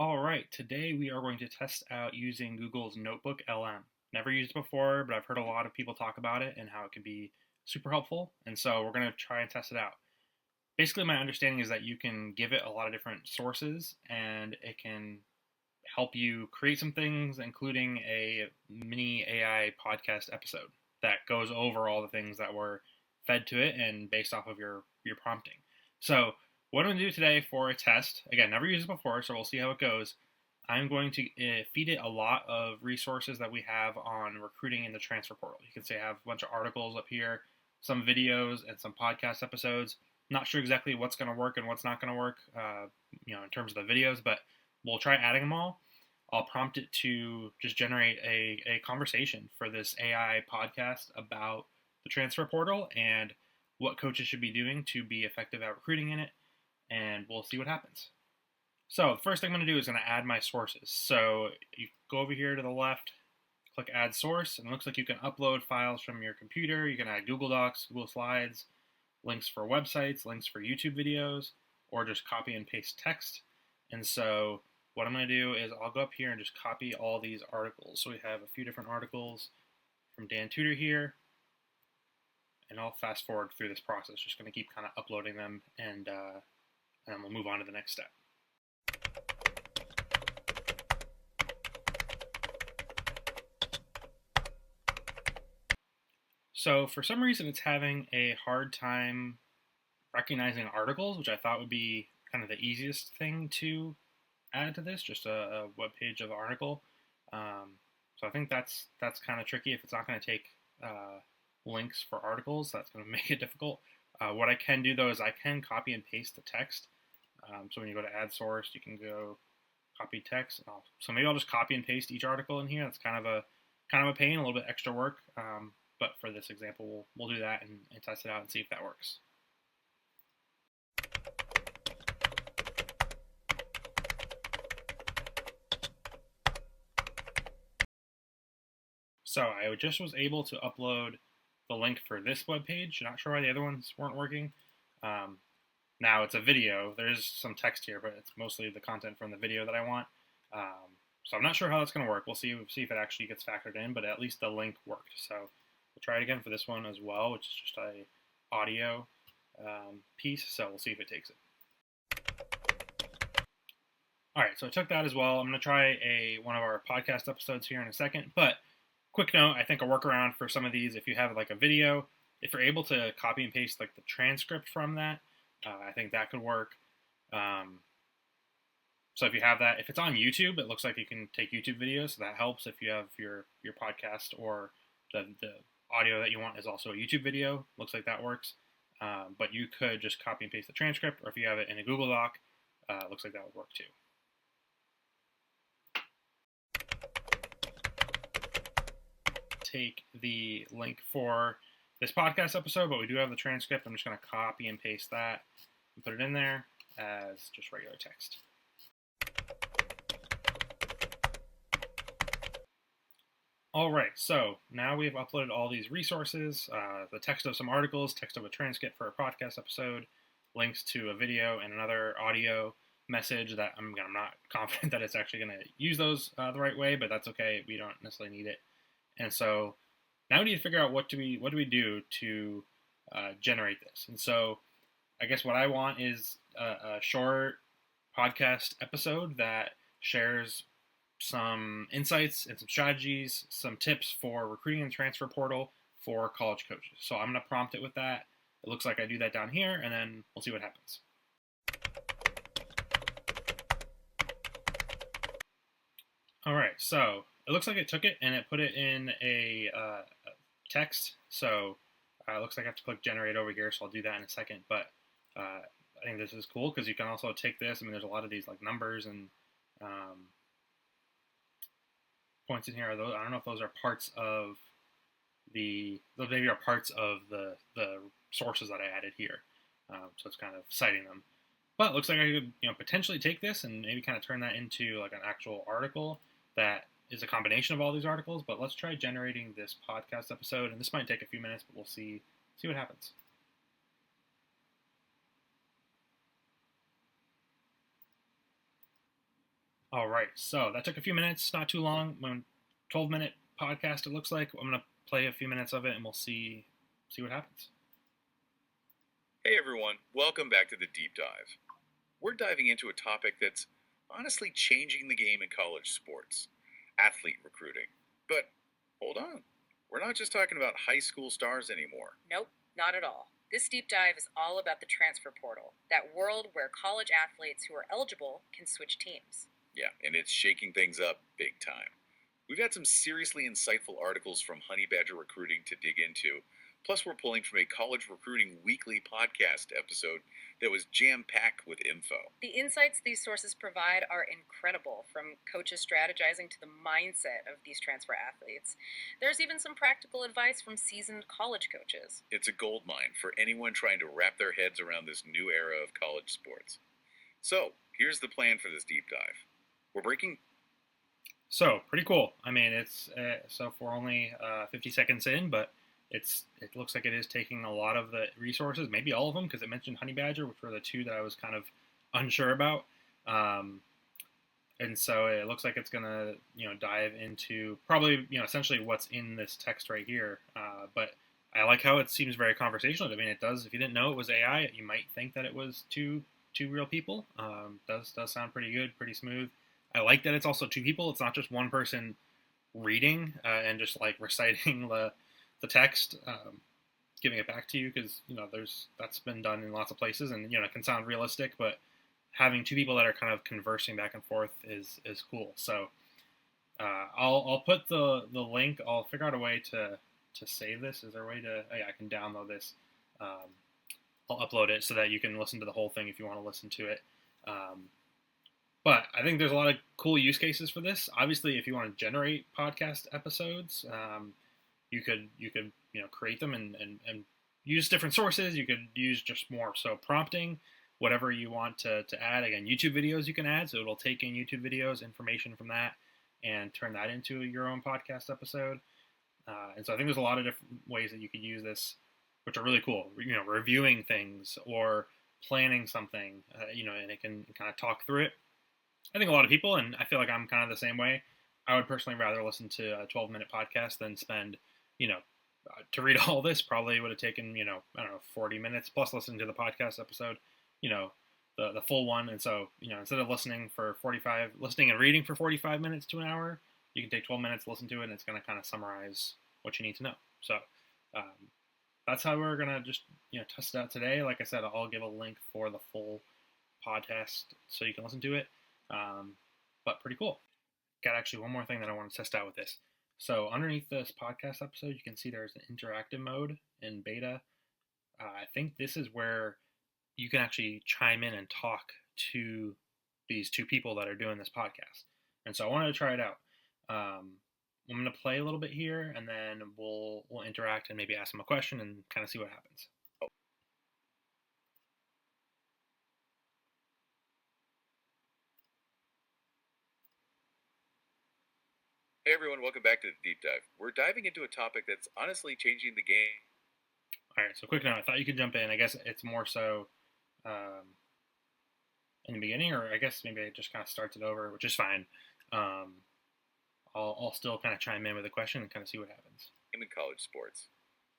All right, today we are going to test out using Google's NotebookLM. Never used it before, but I've heard a lot of people talk about it and how it can be super helpful, and so we're going to try and test it out. Basically, my understanding is that you can give it a lot of different sources and it can help you create some things, including a mini AI podcast episode that goes over all the things that were fed to it and based off of your prompting. So, what I'm going to do today for a test, again, never used it before, so we'll see how it goes. I'm going to feed it a lot of resources that we have on recruiting in the transfer portal. You can see I have a bunch of articles up here, some videos, and some podcast episodes. Not sure exactly what's going to work and what's not going to work, in terms of the videos, but we'll try adding them all. I'll prompt it to just generate a conversation for this AI podcast about the transfer portal and what coaches should be doing to be effective at recruiting in it, and we'll see what happens. So the first thing I'm going to do is going to add my sources. So you go over here to the left, click Add Source, and it looks like you can upload files from your computer. You can add Google Docs, Google Slides, links for websites, links for YouTube videos, or just copy and paste text. And so what I'm going to do is I'll go up here and just copy all these articles. So we have a few different articles from Dan Tudor here, and I'll fast forward through this process. Just going to keep kind of uploading them, and then we'll move on to the next step. So for some reason it's having a hard time recognizing articles, which I thought would be kind of the easiest thing to add to this, just a web page of an article. So I think that's kind of tricky. If it's not going to take links for articles, that's going to make it difficult. What I can do though is I can copy and paste the text. So when you go to add source, you can go copy text. So maybe I'll just copy and paste each article in here. That's kind of a pain, a little bit extra work. But for this example, we'll do that and test it out and see if that works. So I just was able to upload the link for this web page. Not sure why the other ones weren't working. Now it's a video. There's some text here, but it's mostly the content from the video that I want. So I'm not sure how that's going to work. We'll see if it actually gets factored in, but at least the link worked. So we'll try it again for this one as well, which is just a audio piece. So we'll see if it takes it. All right, so I took that as well. I'm going to try one of our podcast episodes here in a second, but quick note, I think a workaround for some of these, if you have like a video, if you're able to copy and paste like the transcript from that, I think that could work. So if you have that, if it's on YouTube, it looks like you can take YouTube videos, so that helps if you have your podcast or the audio that you want is also a YouTube video. Looks like that works. But you could just copy and paste the transcript, or if you have it in a Google Doc, looks like that would work too. Take the link for this podcast episode, but we do have the transcript. I'm just going to copy and paste that and put it in there as just regular text. All right, so now we've uploaded all these resources, the text of some articles, text of a transcript for a podcast episode, links to a video and another audio message that I'm not confident that it's actually going to use those the right way, but that's okay. We don't necessarily need it. And so now we need to figure out what do we do to generate this. And so I guess what I want is a short podcast episode that shares some insights and some strategies, some tips for recruiting and transfer portal for college coaches. So I'm going to prompt it with that. It looks like I do that down here, and then we'll see what happens. All right, so it looks like it took it and it put it in a text. So it looks like I have to click generate over here, so I'll do that in a second. But I think this is cool because you can also take this. I mean, there's a lot of these like numbers and points in here. I don't know if those are parts of those maybe are parts of the sources that I added here. So it's kind of citing them. But it looks like I could potentially take this and maybe kind of turn that into like an actual article that is a combination of all these articles. But let's try generating this podcast episode, and this might take a few minutes, but we'll see what happens. All right, so that took a few minutes, not too long. 12-minute podcast. It looks like I'm gonna play a few minutes of it, and we'll see what happens. Hey everyone, welcome back to the Deep Dive. We're diving into a topic that's honestly changing the game in college sports: athlete recruiting. But hold on, we're not just talking about high school stars anymore. Nope, not at all. This deep dive is all about the transfer portal, that world where college athletes who are eligible can switch teams. Yeah, and it's shaking things up big time. We've got some seriously insightful articles from Honey Badger Recruiting to dig into. Plus, we're pulling from a college recruiting weekly podcast episode that was jam packed with info. The insights these sources provide are incredible, from coaches strategizing to the mindset of these transfer athletes. There's even some practical advice from seasoned college coaches. It's a goldmine for anyone trying to wrap their heads around this new era of college sports. So, here's the plan for this deep dive. We're breaking. So pretty cool. I mean, it's so we're only 50 seconds in, but it looks like it is taking a lot of the resources, maybe all of them, because it mentioned Honey Badger, which were the two that I was kind of unsure about. And so it looks like it's gonna dive into probably essentially what's in this text right here. But I like how it seems very conversational. I mean, it does. If you didn't know it was AI, you might think that it was two real people. Does sound pretty good, pretty smooth. I like that it's also two people. It's not just one person reading and just like reciting the text, giving it back to you, because that's been done in lots of places, and it can sound realistic, but having two people that are kind of conversing back and forth is cool. So I'll put the link. I'll figure out a way to save this. Is there a way to? Oh yeah, I can download this. I'll upload it so that you can listen to the whole thing if you want to listen to it. But I think there's a lot of cool use cases for this. Obviously, if you want to generate podcast episodes, you could create them and use different sources. You could use just more so prompting, whatever you want to add. Again, YouTube videos you can add, so it'll take in YouTube videos, information from that, and turn that into your own podcast episode. And so I think there's a lot of different ways that you could use this, which are really cool. Reviewing things or planning something, and it can kind of talk through it. I think a lot of people, and I feel like I'm kind of the same way, I would personally rather listen to a 12-minute podcast than spend, to read all this probably would have taken, I don't know, 40 minutes plus listening to the podcast episode, the full one. And so, instead of listening and reading for 45 minutes to an hour, you can take 12 minutes, listen to it, and it's going to kind of summarize what you need to know. So that's how we're going to just, test it out today. Like I said, I'll give a link for the full podcast so you can listen to it. But pretty cool. Got actually one more thing that I want to test out with this. So underneath this podcast episode, you can see there's an interactive mode in beta. I think this is where you can actually chime in and talk to these two people that are doing this podcast. And so I wanted to try it out. I'm going to play a little bit here, and then we'll interact and maybe ask them a question and kind of see what happens. Hey everyone, welcome back to the Deep Dive. We're diving into a topic that's honestly changing the game. All right, so quick note, I thought you could jump in. I guess it's more so in the beginning, or I guess maybe it just kind of starts it over, which is fine. I'll still kind of chime in with a question and kind of see what happens. In college sports,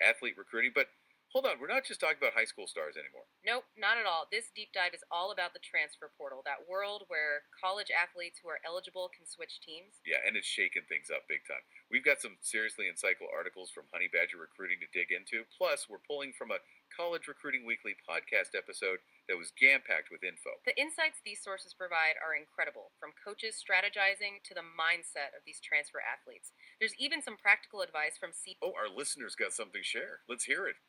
athlete recruiting, but hold on, we're not just talking about high school stars anymore. Nope, not at all. This deep dive is all about the transfer portal, that world where college athletes who are eligible can switch teams. Yeah, and it's shaking things up big time. We've got some seriously insightful articles from Honey Badger Recruiting to dig into. Plus, we're pulling from a college recruiting weekly podcast episode that was jam-packed with info. The insights these sources provide are incredible, from coaches strategizing to the mindset of these transfer athletes. There's even some practical advice from Oh, our listeners got something to share. Let's hear it.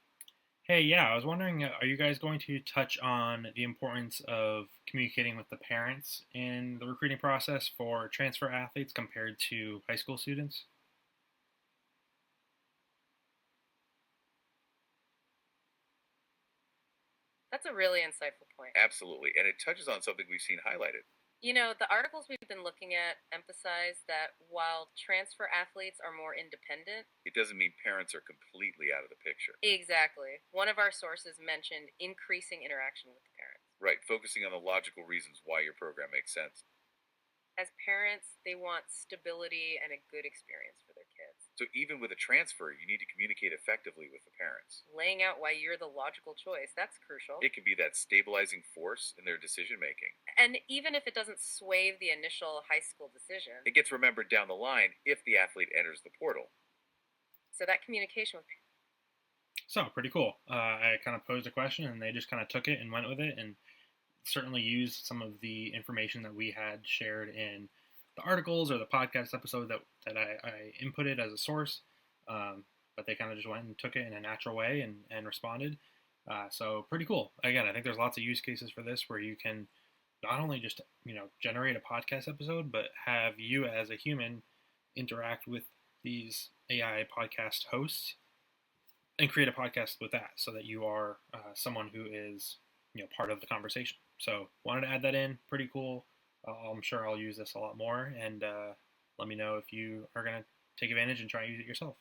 Hey, yeah, I was wondering, are you guys going to touch on the importance of communicating with the parents in the recruiting process for transfer athletes compared to high school students? That's a really insightful point. Absolutely, and it touches on something we've seen highlighted. The articles we've been looking at emphasize that while transfer athletes are more independent, it doesn't mean parents are completely out of the picture. Exactly. One of our sources mentioned increasing interaction with the parents. Right, focusing on the logical reasons why your program makes sense. As parents, they want stability and a good experience for their kids. So even with a transfer, you need to communicate effectively with the parents. Laying out why you're the logical choice, that's crucial. It can be that stabilizing force in their decision making. And even if it doesn't sway the initial high school decision, It gets remembered down the line if the athlete enters the portal. so that communication with So pretty cool. I kind of posed a question, and they just kind of took it and went with it, and certainly used some of the information that we had shared in the articles or the podcast episode that I inputted as a source. But they kind of just went and took it in a natural way and responded. So pretty cool. Again, I think there's lots of use cases for this where you can not only just generate a podcast episode, but have you as a human interact with these AI podcast hosts and create a podcast with that, so that you are someone who is part of the conversation. So wanted to add that in. Pretty cool. I'm sure I'll use this a lot more, and let me know if you are going to take advantage and try and use it yourself.